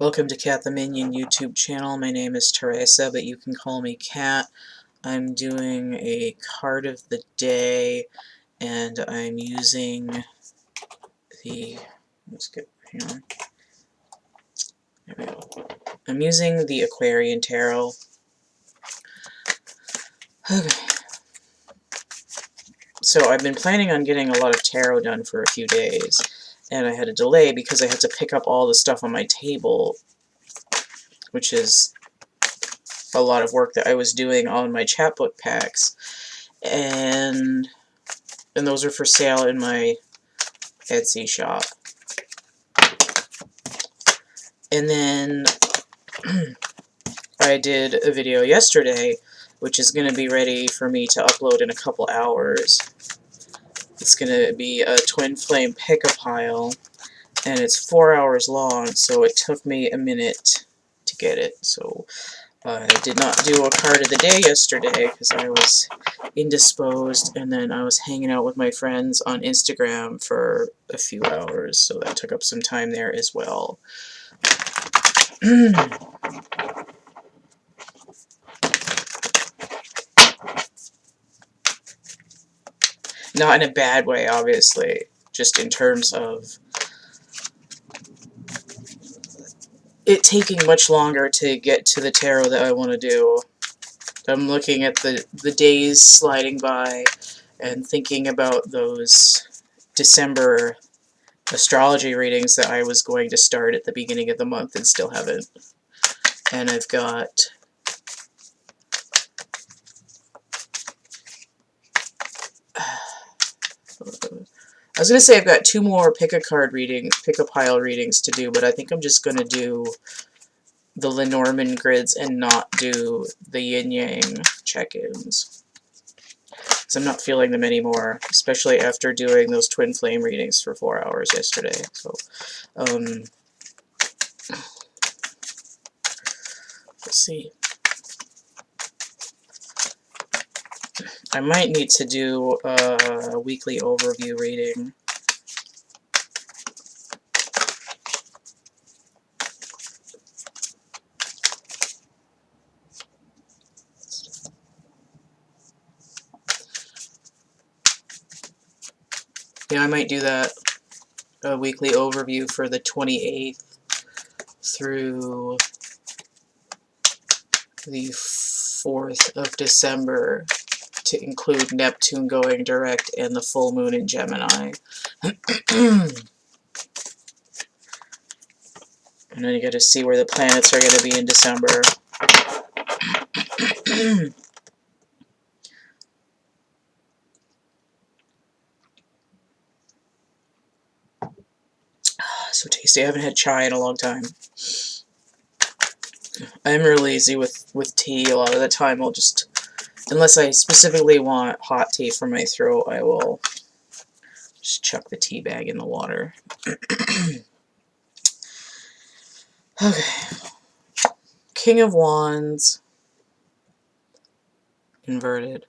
Welcome to CATtheMinion YouTube channel. My name is Teresa, but you can call me Cat. I'm doing a card of the day, and I'm using the... hang on. There we go. I'm using the Aquarian Tarot. Okay. So I've been planning on getting a lot of tarot done for a few days, and I had a delay because I had to pick up all the stuff on my table, which is a lot of work that I was doing on my chapbook packs, and those are for sale in my Etsy shop. And then I did a video yesterday, which is going to be ready for me to upload in a couple hours. It's going to be a twin flame pick-a-pile, and it's 4 hours long, so it took me a minute to get it. So I did not do a card of the day yesterday because I was indisposed, and then I was hanging out with my friends on Instagram for a few hours, so that took up some time there as well. Not in a bad way, obviously, just in terms of it taking much longer to get to the tarot that I want to do. I'm looking at the days sliding by and thinking about those December astrology readings that I was going to start at the beginning of the month and still haven't. And I've got I was going to say I've got 2 more pick-a-pile readings to do, but I think I'm just going to do the Lenormand grids and not do the yin-yang check-ins. Because I'm not feeling them anymore, especially after doing those twin flame readings for 4 hours yesterday. So, let's see. I might need to do a weekly overview reading. Yeah, I might do that. A weekly overview for the 28th through the 4th of December, to include Neptune going direct and the full moon in Gemini. And then you got to see where the planets are going to be in December. So tasty. I haven't had chai in a long time. I'm real lazy with tea. A lot of the time I'll just, unless I specifically want hot tea for my throat, I will just chuck the tea bag in the water. Okay. King of Wands, inverted.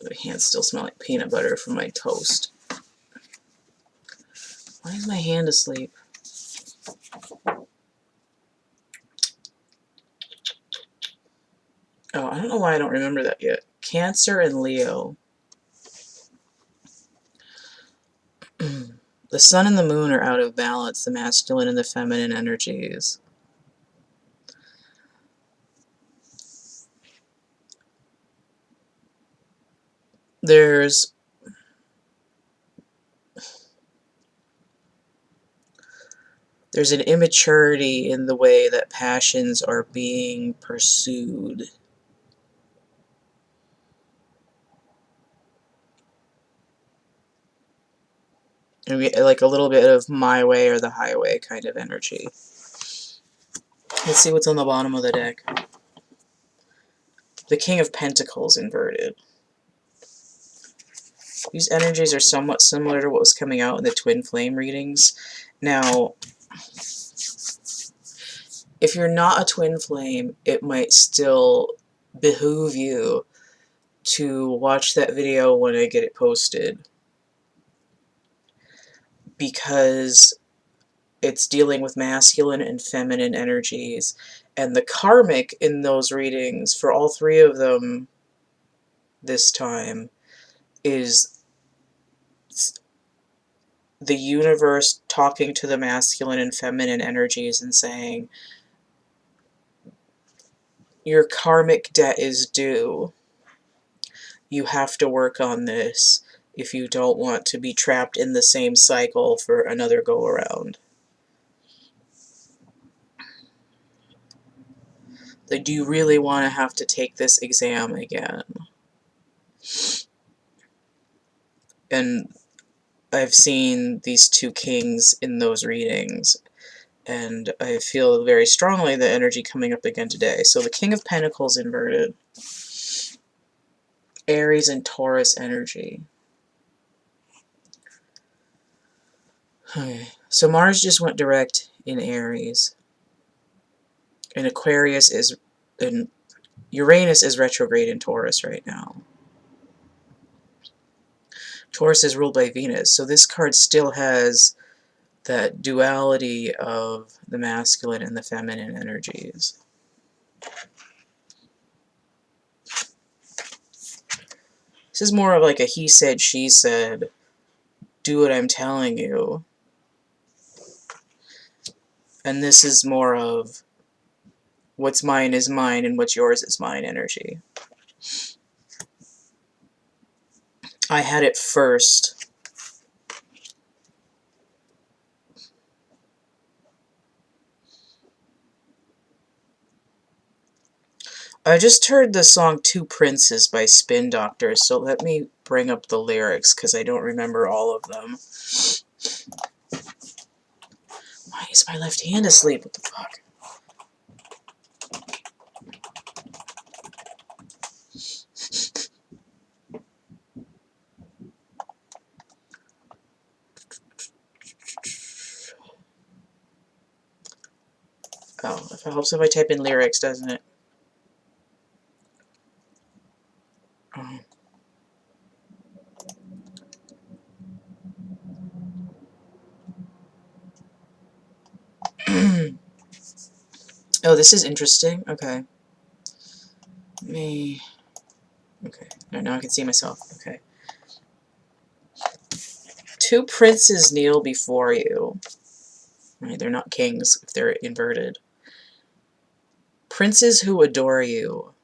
My hands still smell like peanut butter from my toast. Why is my hand asleep? Oh, I don't know why I don't remember that yet. Cancer and Leo. The sun and the moon are out of balance, the masculine and the feminine energies. There's an immaturity in the way that passions are being pursued. Like a little bit of my way or the highway kind of energy. Let's see what's on the bottom of the deck. The King of Pentacles inverted. These energies are somewhat similar to what was coming out in the twin flame readings. Now, if you're not a twin flame, it might still behoove you to watch that video when I get it posted, because it's dealing with masculine and feminine energies. And the karmic in those readings, for all three of them this time, is the universe talking to the masculine and feminine energies and saying, your karmic debt is due. You have to work on this if you don't want to be trapped in the same cycle for another go-around. Like, do you really want to have to take this exam again? And I've seen these two kings in those readings, and I feel very strongly the energy coming up again today. So the King of Pentacles inverted. Aries and Taurus energy. Okay. So Mars just went direct in Aries. And Aquarius is... and Uranus is retrograde in Taurus right now. Taurus is ruled by Venus, so this card still has that duality of the masculine and the feminine energies. This is more of like a he said, she said, do what I'm telling you. And this is more of what's mine is mine and what's yours is mine energy. I had it first. I just heard the song Two Princes by Spin Doctors, so let me bring up the lyrics because I don't remember all of them. Why is my left hand asleep? What the fuck? Oh, it helps if I type in lyrics, doesn't it? Oh. Oh, this is interesting. Okay. Me. Okay. Now I can see myself. Okay. Two princes kneel before you. Right, they're not kings if they're inverted. Princes who adore you.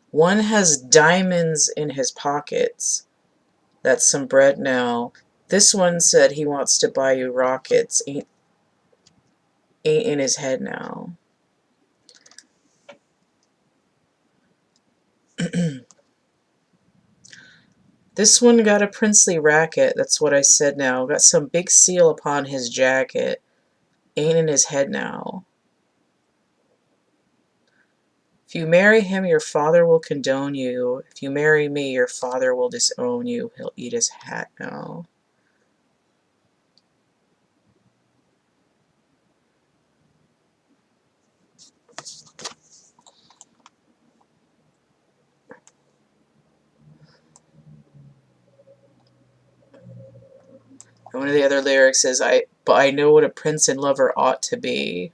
One has diamonds in his pockets. That's some bread now. This one said he wants to buy you rockets. Ain't in his head now. This one got a princely racket. That's what I said now. Got some big seal upon his jacket. Ain't in his head now. If you marry him, your father will condone you. If you marry me, your father will disown you. He'll eat his hat now. And one of the other lyrics is, but I know what a prince and lover ought to be.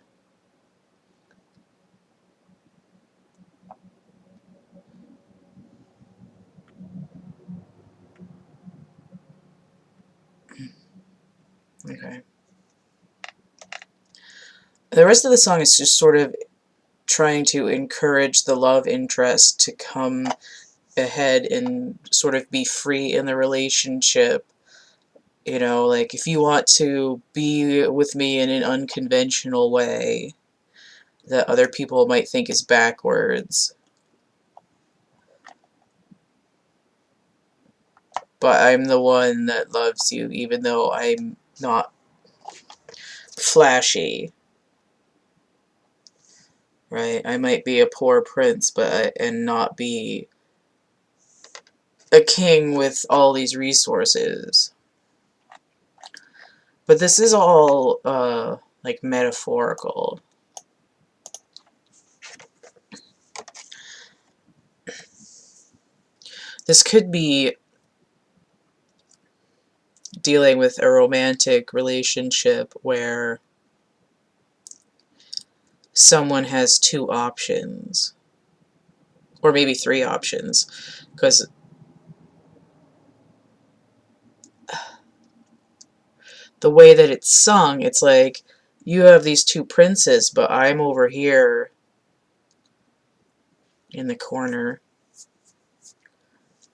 Okay. The rest of the song is just sort of trying to encourage the love interest to come ahead and sort of be free in the relationship. You know, like, if you want to be with me in an unconventional way that other people might think is backwards, but I'm the one that loves you, even though I'm not flashy, right? I might be a poor prince, and not be a king with all these resources. But this is all, like, metaphorical. This could be dealing with a romantic relationship where someone has two options, or maybe three options, because the way that it's sung, it's like, you have these two princes, but I'm over here in the corner,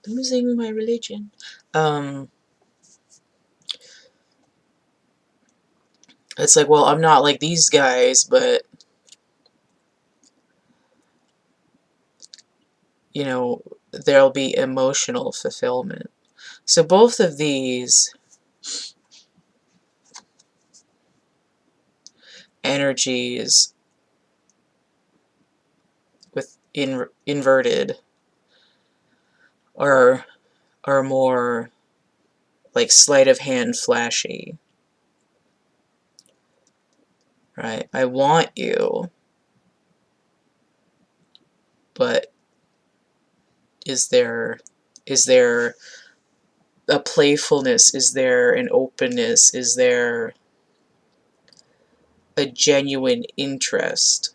losing my religion. It's like, well, I'm not like these guys, but, you know, there'll be emotional fulfillment. So both of these energies with inverted are more like sleight of hand flashy, right? I want you, but is there a playfulness? Is there an openness? Is there a genuine interest?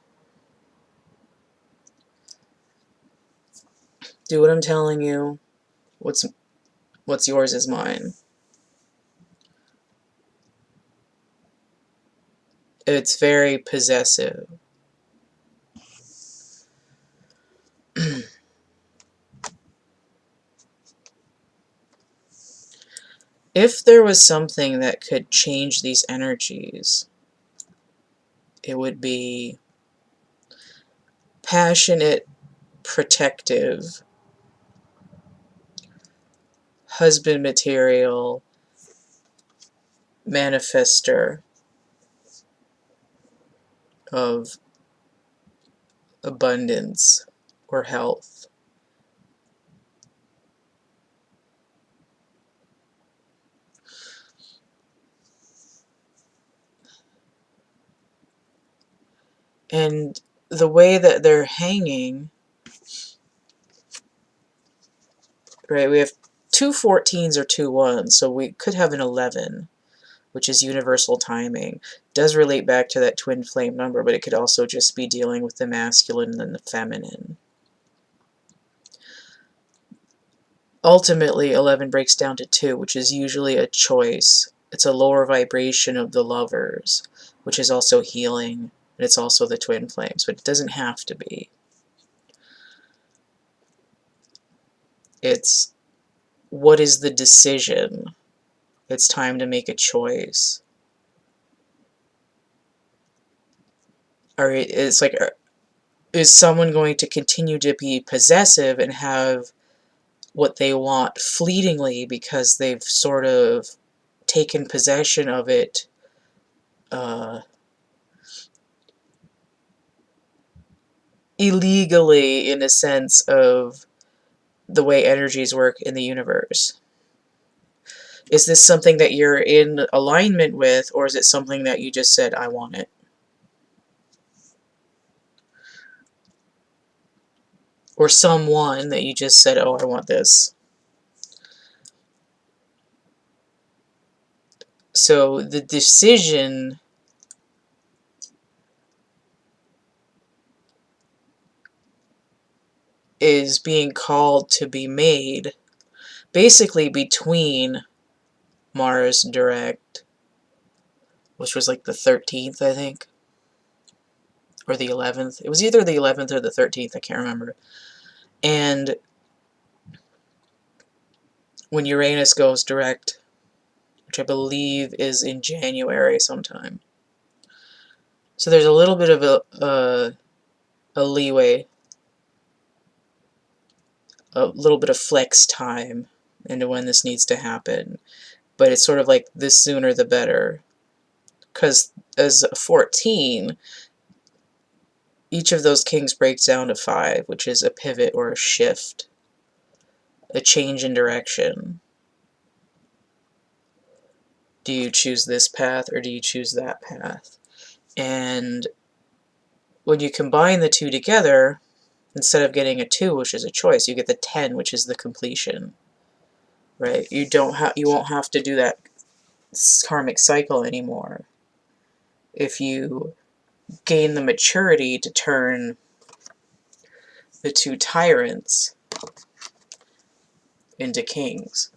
Do what I'm telling you. What's yours is mine. It's very possessive. If there was something that could change these energies, it would be passionate, protective, husband material, manifester of abundance or health. And the way that they're hanging, right, we have two 14s or two 1s, so we could have an 11, which is universal timing. Does relate back to that twin flame number, but it could also just be dealing with the masculine and the feminine. Ultimately, 11 breaks down to 2, which is usually a choice. It's a lower vibration of the lovers, which is also healing, and it's also the twin flames, but it doesn't have to be. It's, what is the decision? It's time to make a choice. Or it's like, is someone going to continue to be possessive and have what they want fleetingly because they've sort of taken possession of it illegally, in a sense of the way energies work in the universe? Is this something that you're in alignment with, or is it something that you just said, I want it? Or someone that you just said, oh, I want this. So the decision is being called to be made basically between Mars direct, which was like the 13th, I think, or the 11th. It was either the 11th or the 13th, I can't remember. And when Uranus goes direct, which I believe is in January sometime. So there's a little bit of a leeway, a little bit of flex time into when this needs to happen. But it's sort of like the sooner the better. Because as a 14, each of those kings breaks down to 5, which is a pivot or a shift, a change in direction. Do you choose this path or do you choose that path? And when you combine the two together, instead of getting a 2, which is a choice, you get the 10, which is the completion. Right? You won't have to do that karmic cycle anymore if you gain the maturity to turn the two tyrants into kings.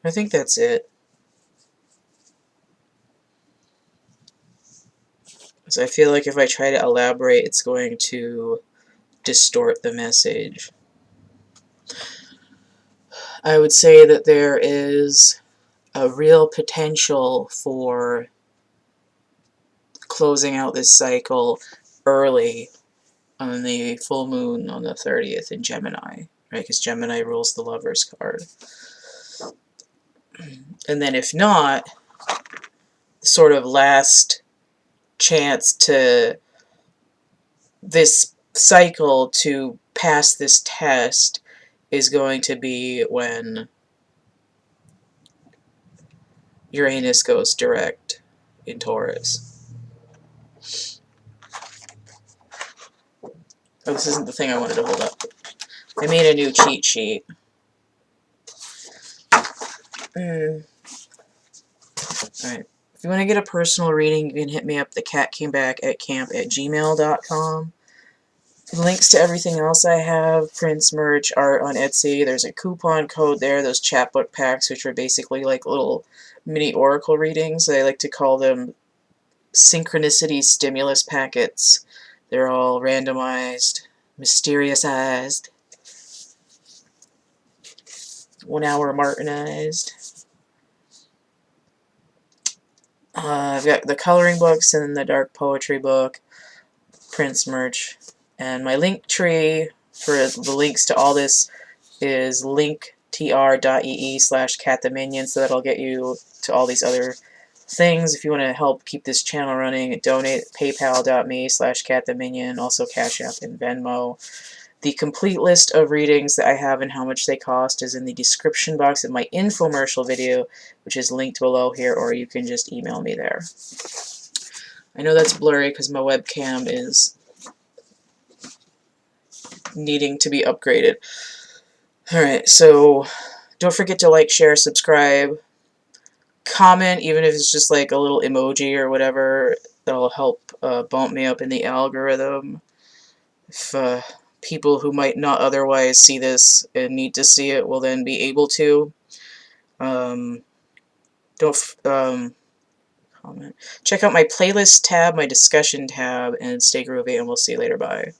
I think that's it. So I feel like if I try to elaborate, it's going to distort the message. I would say that there is a real potential for closing out this cycle early on the full moon on the 30th in Gemini, right? Because Gemini rules the Lover's card. And then if not, sort of last chance to this cycle to pass this test is going to be when Uranus goes direct in Taurus. Oh, this isn't the thing I wanted to hold up. I made a new cheat sheet. Alright. If you want to get a personal reading, you can hit me up, thecatcamebackatcamp@gmail.com. Links to everything else I have, prints, merch, art on Etsy. There's a coupon code there, those chapbook packs, which are basically like little mini oracle readings. I like to call them synchronicity stimulus packets. They're all randomized, mysteriousized, 1 hour Martinized. I've got the coloring books and the dark poetry book, prints, merch, and my link tree for the links to all this is linktr.ee/CATtheMinion, so that'll get you to all these other things. If you want to help keep this channel running, donate at paypal.me/CATtheMinion, also Cash App and Venmo. The complete list of readings that I have and how much they cost is in the description box of my infomercial video, which is linked below here, or you can just email me there. I know that's blurry because my webcam is needing to be upgraded. Alright, so don't forget to like, share, subscribe, comment, even if it's just like a little emoji or whatever. That'll help bump me up in the algorithm. If people who might not otherwise see this and need to see it will then be able to. Comment. Check out my playlist tab, my discussion tab, and stay groovy, and we'll see you later. Bye.